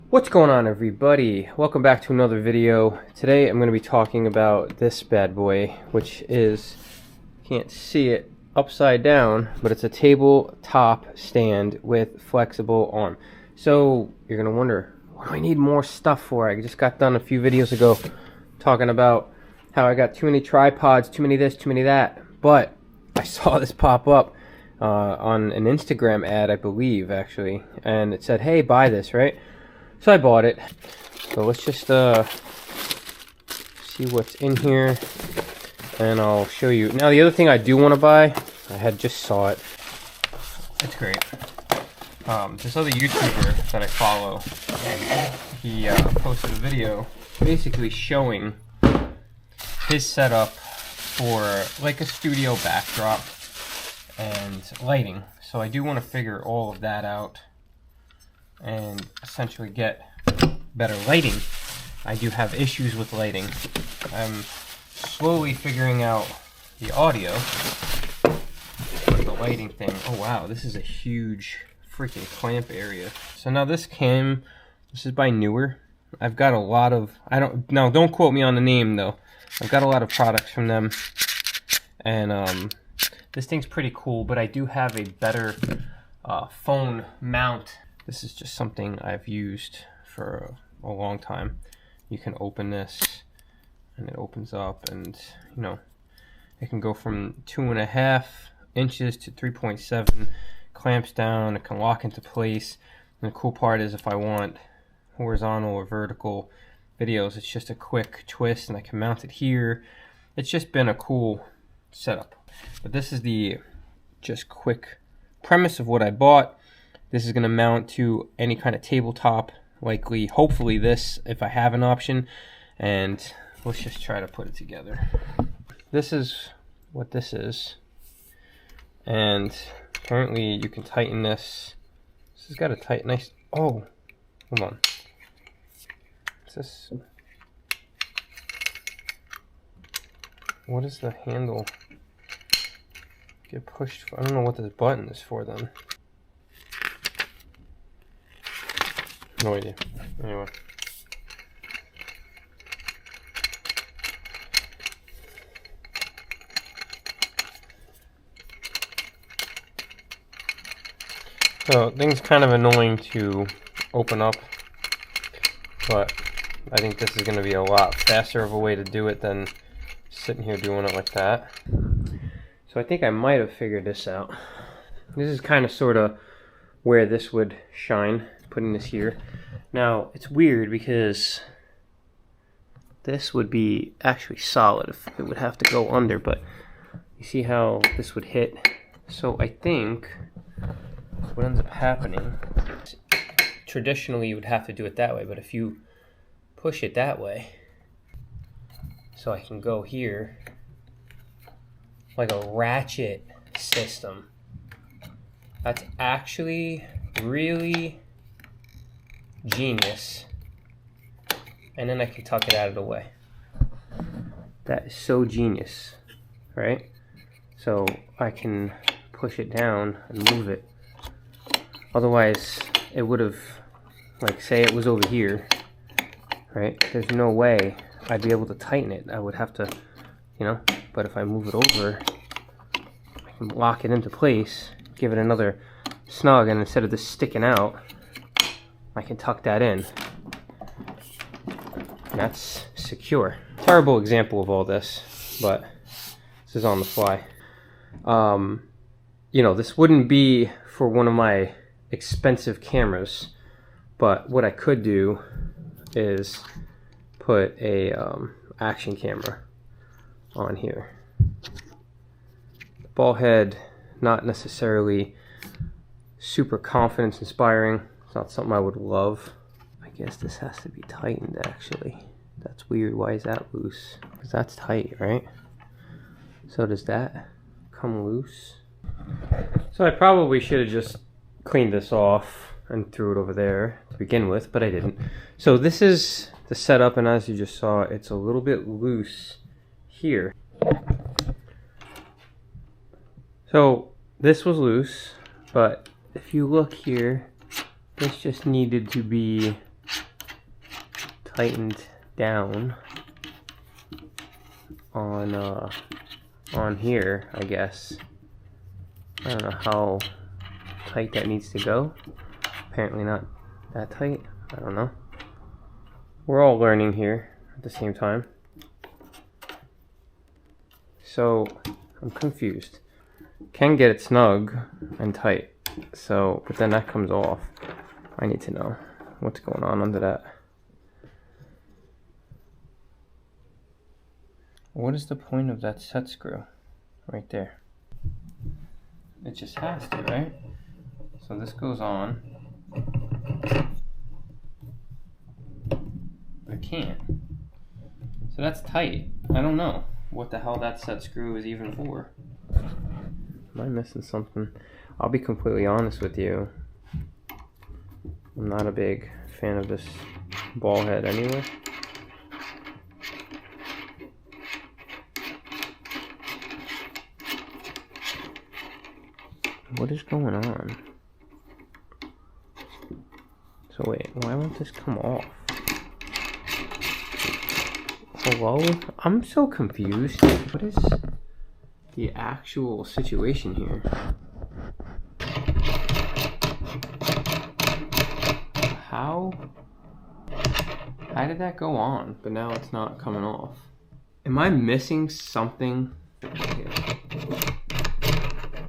What's going on, everybody? Welcome back to another video. Today I'm going to be talking about this bad boy, which is, can't see it, upside down, but it's a tabletop stand with flexible arm. So you're going to wonder, what do I need more stuff for? I just got done a few videos ago talking about how I got too many tripods, too many this, too many that, but I saw this pop up on an Instagram ad, I believe, actually, and it said, hey, buy this, right? So I bought it. So let's just see what's in here, and I'll show you. Now the other thing I do want to buy, I had just saw it. It's great. This other YouTuber that I follow, he posted a video basically showing his setup for like a studio backdrop and lighting. So I do want to figure all of that out and essentially get better lighting. I do have issues with lighting. I'm slowly figuring out the audio, but the lighting thing, oh wow, this is a huge freaking clamp area. So now this is by Newer. I've got a lot of, don't quote me on the name though. I've got a lot of products from them, and this thing's pretty cool, but I do have a better phone mount. This is just something I've used for a long time. You can open this and it opens up, and you know, it can go from 2.5 inches to 3.7, clamps down, it can lock into place. And the cool part is if I want horizontal or vertical videos, it's just a quick twist and I can mount it here. It's just been a cool setup. But this is the just quick premise of what I bought. This is going to mount to any kind of tabletop, likely, hopefully this, if I have an option. And let's just try to put it together. This is what this is. And apparently you can tighten this. This has got a tight, nice, oh, hold on. What's this? What is the handle? Get pushed, I don't know what this button is for then. No idea. Anyway. So, thing's kind of annoying to open up, but I think this is going to be a lot faster of a way to do it than sitting here doing it like that. So I think I might have figured this out. This is kind of sort of where this would shine, putting this here. Now it's weird because this would be actually solid if it would have to go under, but you see how this would hit. So I think what ends up happening, traditionally you would have to do it that way, but if you push it that way, so I can go here like a ratchet system, that's actually really genius. And then I can tuck it out of the way. That is so genius, right? So I can push it down and move it. Otherwise it would have, like, say it was over here, right? There's no way I'd be able to tighten it. I would have to, you know, but if I move it over, I can lock it into place, give it another snug, and instead of this sticking out, I can tuck that in. And that's secure. Terrible example of all this, but this is on the fly. You know, this wouldn't be for one of my expensive cameras, but what I could do is put a action camera on here. The ball head, not necessarily super confidence inspiring. It's not something I would love. I guess this has to be tightened actually. That's weird. Why is that loose? Because that's tight, right? So does that come loose? So I probably should have just cleaned this off and threw it over there to begin with, but I didn't. So this is the setup, and as you just saw, it's a little bit loose here. So this was loose, but if you look here, this just needed to be tightened down on here, I guess. I don't know how tight that needs to go. Apparently not that tight. I don't know. We're all learning here at the same time. So I'm confused. Can get it snug and tight. So, but then that comes off. I need to know what's going on under that. What is the point of that set screw right there? It just has to, right? So this goes on. It can't. So that's tight. I don't know what the hell that set screw is even for. Am I missing something? I'll be completely honest with you. I'm not a big fan of this ball head anyway. What is going on? So wait, why won't this come off? Hello? I'm so confused. What is the actual situation here? How did that go on, but now it's not coming off? Am I missing something here?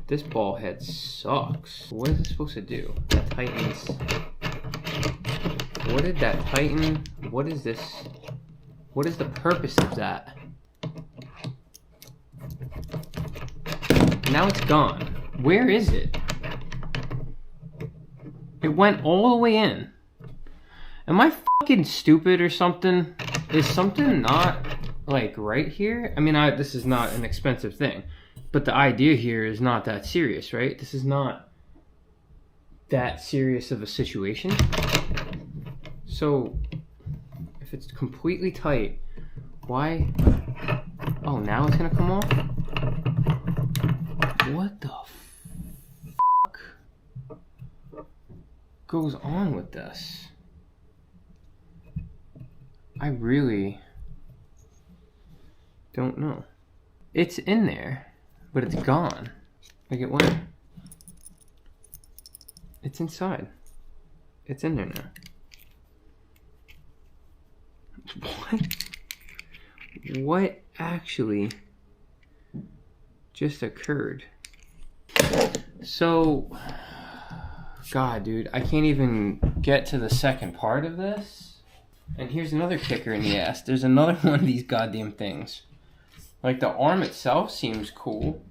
This ball head sucks. What is it supposed to do? That tightens. What did that tighten? What is this? What is the purpose of that? Now it's gone. Where is it? It went all the way in. Am I fucking stupid or something? Is something not like right here? I mean, this is not an expensive thing, but the idea here is not that serious, right? This is not that serious of a situation. So if it's completely tight, why? Oh, now it's gonna come off? What the fuck goes on with this? I really don't know. It's in there, but it's gone. Like it went. It's inside. It's in there now. What? What actually just occurred? So, God, dude, I can't even get to the second part of this. And here's another kicker in the ass. There's another one of these goddamn things. Like, the arm itself seems cool.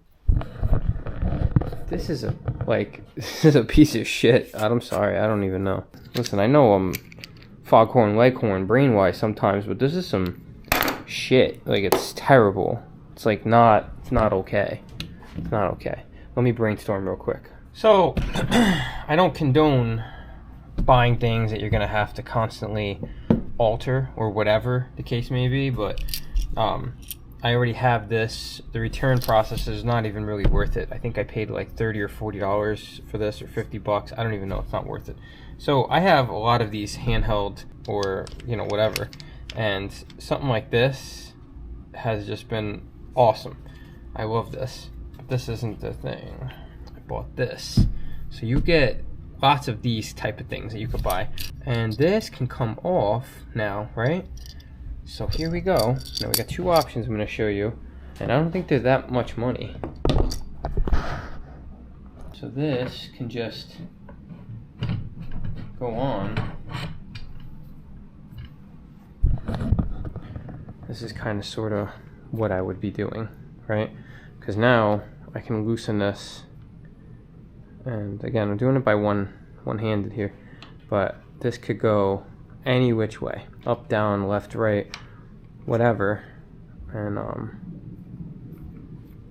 This is this is a piece of shit. I'm sorry, I don't even know. Listen, I know I'm foghorn leghorn brain-wise sometimes, but this is some shit. Like, it's terrible. It's like it's not okay. It's not okay. Let me brainstorm real quick. So, I don't condone buying things that you're gonna have to constantly alter or whatever the case may be, but I already have this. The return process is not even really worth it. I think I paid like $30 or $40 for this, or $50. I don't even know. It's not worth it. So I have a lot of these handheld or, you know, whatever, and something like this has just been awesome. I love this, but this isn't the thing. I bought this. So you get lots of these type of things that you could buy, and this can come off now, right? So here we go. Now we got two options I'm going to show you, and I don't think they're that much money. So this can just go on. This is kind of sort of what I would be doing, right? Because now I can loosen this, and again, I'm doing it by one-handed here, but this could go any which way, up, down, left, right, whatever, and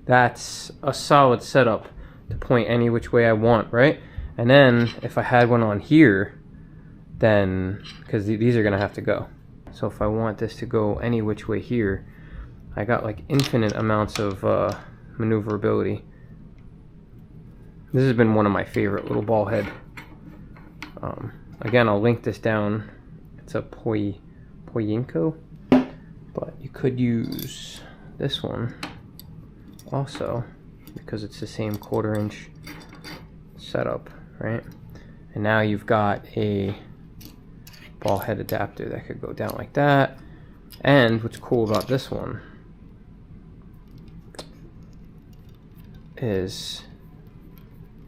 that's a solid setup to point any which way I want, right? And then if I had one on here, then, because these are gonna have to go, so if I want this to go any which way here, I got like infinite amounts of maneuverability. This has been one of my favorite little ball head. Again, I'll link this down. It's a Poyinko, but you could use this one also because it's the same 1/4 inch setup, right? And now you've got a ball head adapter that could go down like that. And what's cool about this one is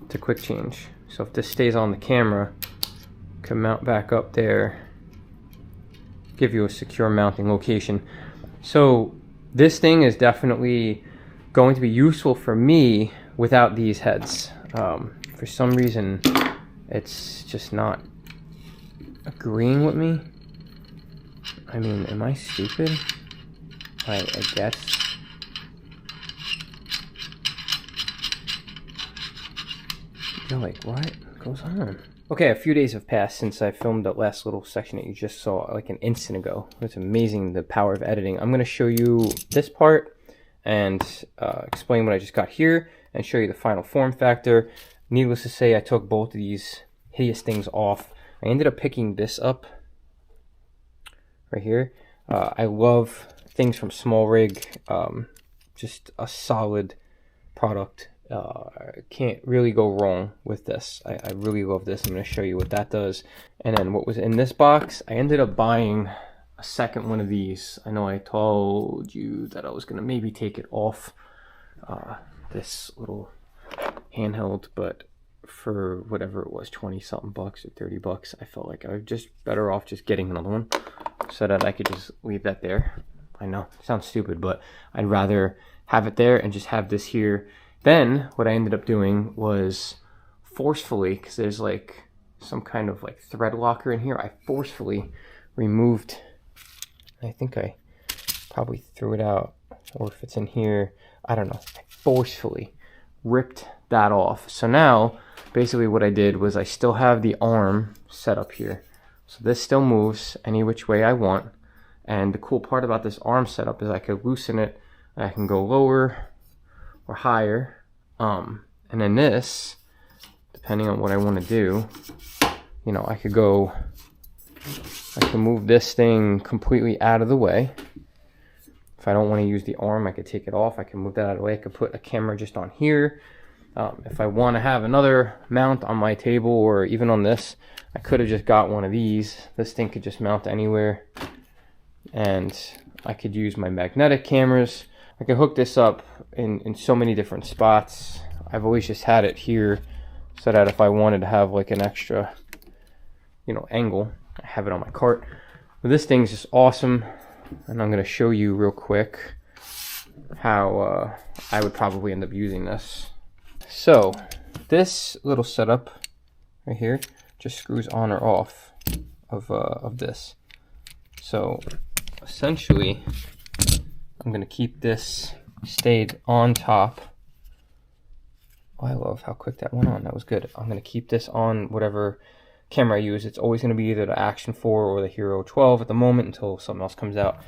it's a quick change. So if this stays on the camera, can mount back up there, give you a secure mounting location. So this thing is definitely going to be useful for me without these heads. For some reason, it's just not agreeing with me. I mean, am I stupid? I guess. You're like, what goes on? Okay, a few days have passed since I filmed that last little section that you just saw like an instant ago. It's amazing, the power of editing. I'm going to show you this part and explain what I just got here and show you the final form factor. Needless to say, I took both of these hideous things off. I ended up picking this up right here. I love things from Smallring. Just a solid product. Can't really go wrong with this. I really love this. I'm going to show you what that does. And then what was in this box, I ended up buying a second one of these. I know I told you that I was going to maybe take it off this little handheld, but for whatever it was, 20 something bucks or 30 bucks, I felt like I was just better off just getting another one so that I could just leave that there. I know, it sounds stupid, but I'd rather have it there and just have this here. Then what I ended up doing was forcefully, because there's like some kind of like thread locker in here, I forcefully removed, I think I probably threw it out, or if it's in here, I don't know, I forcefully ripped that off. So now basically what I did was I still have the arm set up here. So this still moves any which way I want. And the cool part about this arm setup is I could loosen it, I can go lower or higher. And then this, depending on what I want to do, you know, I can move this thing completely out of the way. If I don't want to use the arm, I could take it off. I can move that out of the way. I could put a camera just on here. If I want to have another mount on my table or even on this, I could have just got one of these. This thing could just mount anywhere. And I could use my magnetic cameras. I could hook this up in so many different spots. I've always just had it here so that if I wanted to have like an extra, you know, angle, I have it on my cart. But this thing's just awesome. And I'm going to show you real quick how I would probably end up using this. So this little setup right here just screws on or off of this. So essentially, I'm going to keep this stayed on top. Oh, I love how quick that went on. That was good. I'm going to keep this on whatever camera I use. It's always going to be either the Action 4 or the Hero 12 at the moment until something else comes out.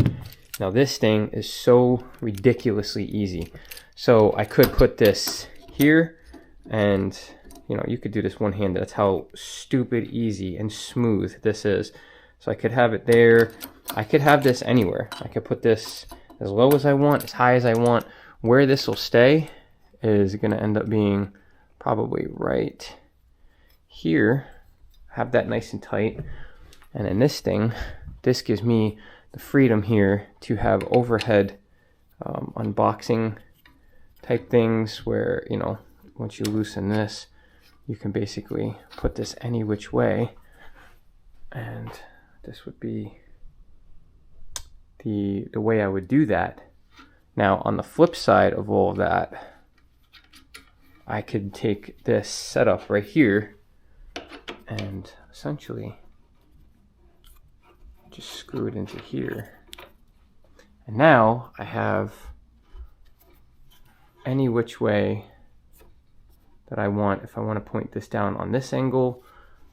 Now this thing is so ridiculously easy. So I could put this here and, you know, you could do this one-handed. That's how stupid easy and smooth this is. So I could have it there. I could have this anywhere. I could put this as low as I want, as high as I want. Where this will stay is going to end up being probably right here. Have that nice and tight. And then this thing, this gives me the freedom here to have overhead unboxing type things where, you know, once you loosen this, you can basically put this any which way. And this would be the way I would do that. Now on the flip side of all of that, I could take this setup right here and essentially just screw it into here. And now I have any which way that I want. If I want to point this down on this angle,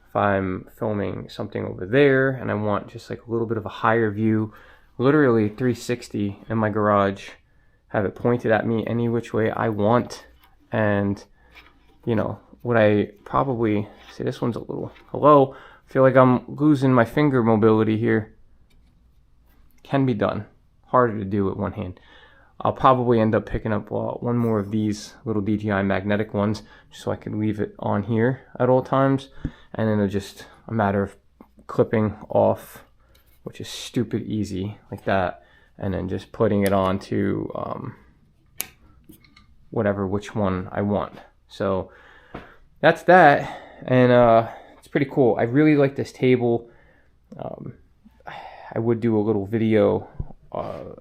if I'm filming something over there and I want just like a little bit of a higher view, literally 360 in my garage, have it pointed at me any which way I want. And, you know, what I probably, see this one's a little, hello, I feel like I'm losing my finger mobility here. Can be done, harder to do with one hand. I'll probably end up picking up one more of these little DJI magnetic ones, just so I can leave it on here at all times, and then it's just a matter of clipping off, which is stupid easy, like that, and then just putting it on to which one I want. So that's that, and it's pretty cool. I really like this table. I would do a little video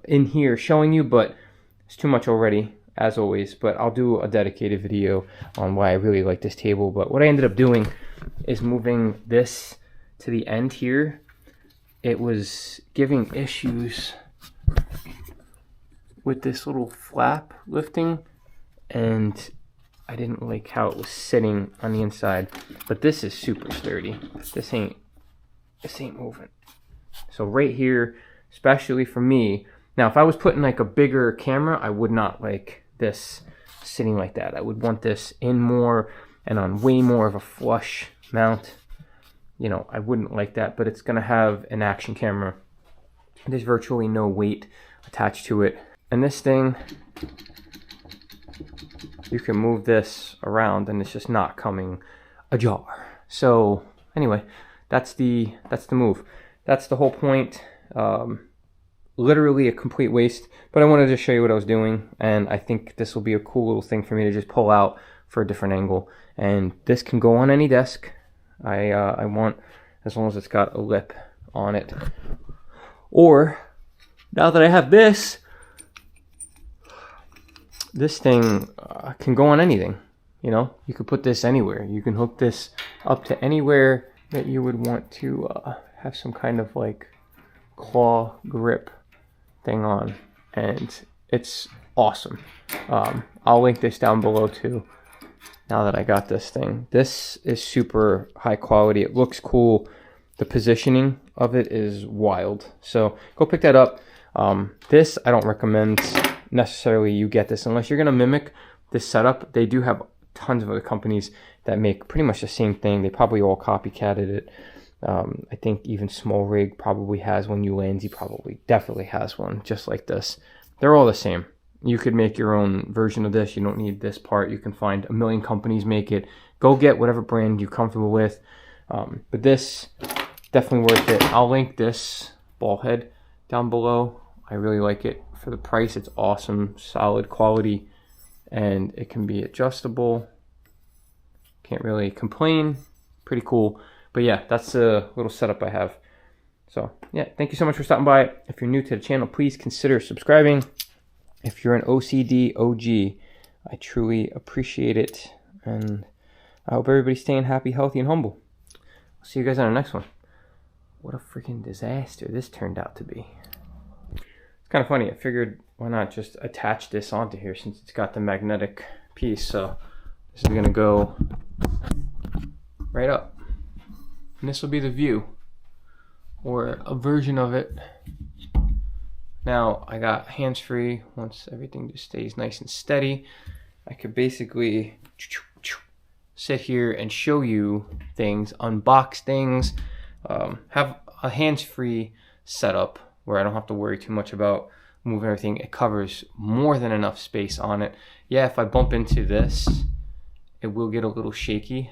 in here showing you, but it's too much already, as always. But I'll do a dedicated video on why I really like this table. But what I ended up doing is moving this to the end here. It was giving issues with this little flap lifting, and I didn't like how it was sitting on the inside. But this is super sturdy. This ain't moving. So right here, especially for me, now if I was putting like a bigger camera, I would not like this sitting like that. I would want this in more and on way more of a flush mount. You know, I wouldn't like that, but it's gonna have an action camera. There's virtually no weight attached to it. And this thing, you can move this around and it's just not coming ajar. So anyway, that's the move. That's the whole point. Literally a complete waste, but I wanted to show you what I was doing, and I think this will be a cool little thing for me to just pull out for a different angle. And this can go on any desk. I want, as long as it's got a lip on it. Or now that I have this thing can go on anything. You know, you could put this anywhere. You can hook this up to anywhere that you would want to have some kind of like claw grip thing on, and it's awesome. I'll link this down below too, now that I got this thing. This is super high quality. It looks cool. The positioning of it is wild. So go pick that up. This, I don't recommend necessarily you get this unless you're gonna mimic this setup. They do have tons of other companies that make pretty much the same thing. They probably all copycatted it. I think even Smallring probably has one. Ulanzi probably definitely has one just like this. They're all the same. You could make your own version of this. You don't need this part. You can find a million companies make it. Go get whatever brand you're comfortable with. But this, definitely worth it. I'll link this ball head down below. I really like it. For the price, it's awesome, solid quality, and it can be adjustable. Can't really complain. Pretty cool. But yeah, that's a little setup I have. So yeah, thank you so much for stopping by. If you're new to the channel, please consider subscribing. If you're an OCD OG, I truly appreciate it. And I hope everybody's staying happy, healthy, and humble. I'll see you guys on the next one. What a freaking disaster this turned out to be. It's kind of funny. I figured why not just attach this onto here since it's got the magnetic piece. So this is going to go right up. And this will be the view, or a version of it. Now I got hands-free. Once everything just stays nice and steady, I could basically sit here and show you things, unbox things, have a hands-free setup where I don't have to worry too much about moving everything. It covers more than enough space on it. Yeah, if I bump into this, it will get a little shaky,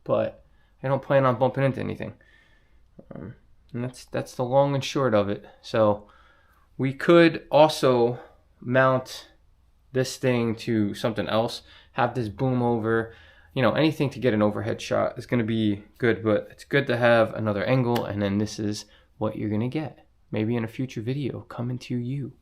but I don't plan on bumping into anything. And that's the long and short of it. So we could also mount this thing to something else, have this boom over, you know, anything to get an overhead shot is going to be good, but it's good to have another angle, and then this is what you're going to get. Maybe in a future video coming to you.